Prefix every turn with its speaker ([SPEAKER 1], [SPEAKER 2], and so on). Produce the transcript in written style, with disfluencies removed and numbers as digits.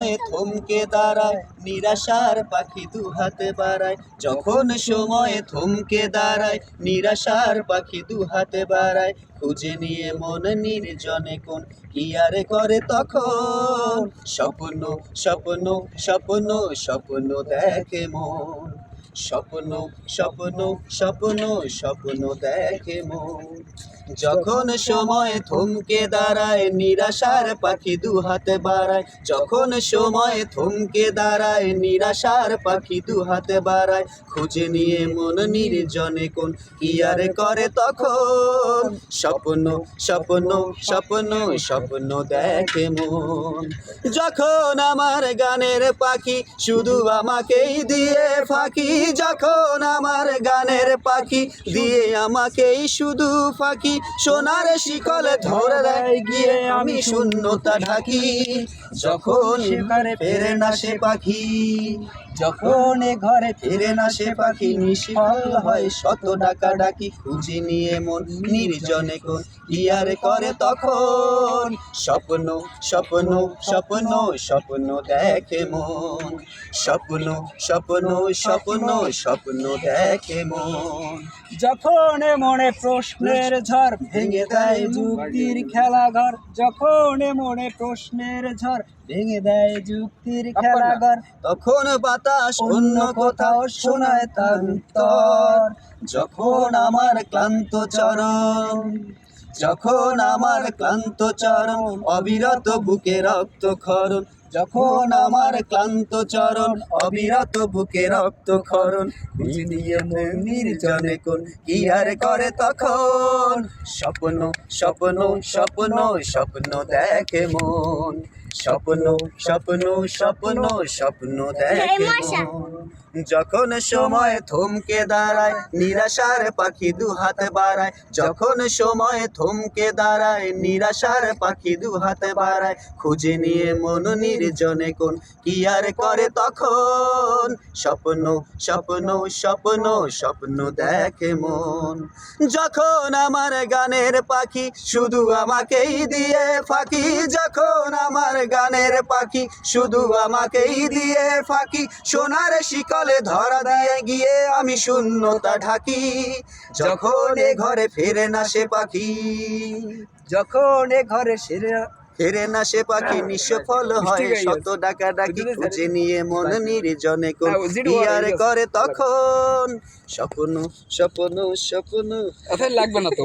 [SPEAKER 1] সময় থমকে দাঁড়ায় নিরাশার পাখি দুহাতে বাড়ায়, যখন সময় থমকে দাঁড়ায় নিরাশার পাখি দুহাতে বাড়ায়, খুঁজে নিয়ে মন নির্জনে কোন কি আর করে তখন, স্বপ্ন স্বপ্ন স্বপ্ন স্বপ্ন দেখে মন, স্বপ্ন স্বপ্ন স্বপ্ন স্বপ্ন দেখে মন। যখন সময় থমকে দাঁড়ায় নিরাশার পাখি দুহাতে বাড়ায়, যখন সময় থমকে দাঁড়ায় নিরাশার পাখি দুহাতে বাড়ায়, খুঁজে নিয়ে মন নির্জনে কোন কি আর করে তখন, স্বপ্ন স্বপ্ন স্বপ্ন স্বপ্ন দেখে মন। যখন আমার গানের পাখি শুধু আমাকেই দিয়ে ফাঁকি, যখন আমার গানের পাখি দিয়ে আমাকেই শুধু ফাঁকি, সোনার শিকলে ধরে দেয় গিয়ে আমি শূন্যতা ঢাকি, যখন ঘরে ফেরে না সে পাখি, যখন এ ঘরে ফেরে না সে পাখি, নিষ্ফল হয় শত ডাকা ডাকি, খুঁজে নিয়ে মন নির্জনে কোন কি আর করে তখন, স্বপ্ন স্বপ্ন স্বপ্ন স্বপ্ন দেখে মন, স্বপ্ন স্বপ্ন স্বপ্ন স্বপ্ন দেখে মন।
[SPEAKER 2] যখন মনে প্রশ্নের ঝড় ভেঙে দেয় যুক্তির খেলাঘর, যখন মনে প্রশ্নের ঝড় ভেঙে দেয় যুক্তির খেলাঘর,
[SPEAKER 1] তখন বাতাস অন্য কোথাও শোনায় তার উত্তর, যখন আমার ক্লান্ত চরণ, যখন আমার ক্লান্ত চরণ অবিরত বুকে রক্ত ক্ষরণ, যখন আমার ক্লান্ত চরণ অবিরত বুকে রক্ত ক্ষরণ, খুঁজে নিয়ে মন নির্জনে কোন কি আর করে তখন, স্বপ্ন স্বপ্ন স্বপ্ন স্বপ্ন দেখে মন, স্বপ্ন স্বপ্ন স্বপ্ন স্বপ্ন দেখে মন। যখন সময় থমকে দাঁড়ায় নিরাশার পাখি দুহাত বাড়ায়, যখন সময় থমকে দাঁড়ায় নিরাশার পাখি দুহাত বাড়ায়, খুঁজে নিয়ে মন নির্জনে কোন কি আর করে তখন, স্বপ্ন স্বপ্ন স্বপ্ন স্বপ্ন দেখে মন। যখন আমার গানের পাখি শুধু আমাকেই দিয়ে ফাঁকি, যখন আমার গানের পাখি শুধু আমাকেই দিয়ে ফাঁকি, সোনার শিকলে ধরা দিয়ে গিয়ে আমি শূন্যতা ঢাকি, যখন এ ঘরে ফেরে না সে পাখি,
[SPEAKER 2] যখন এ ঘরে
[SPEAKER 1] ফেরে না সে পাখি নিষ্ফল হয় শত ডাকা ডাকি, খুঁজে নিয়ে মন নির্জনে কোন কি আর করে তখন, স্বপ্ন স্বপ্ন স্বপ্ন
[SPEAKER 2] লাগবে না তো।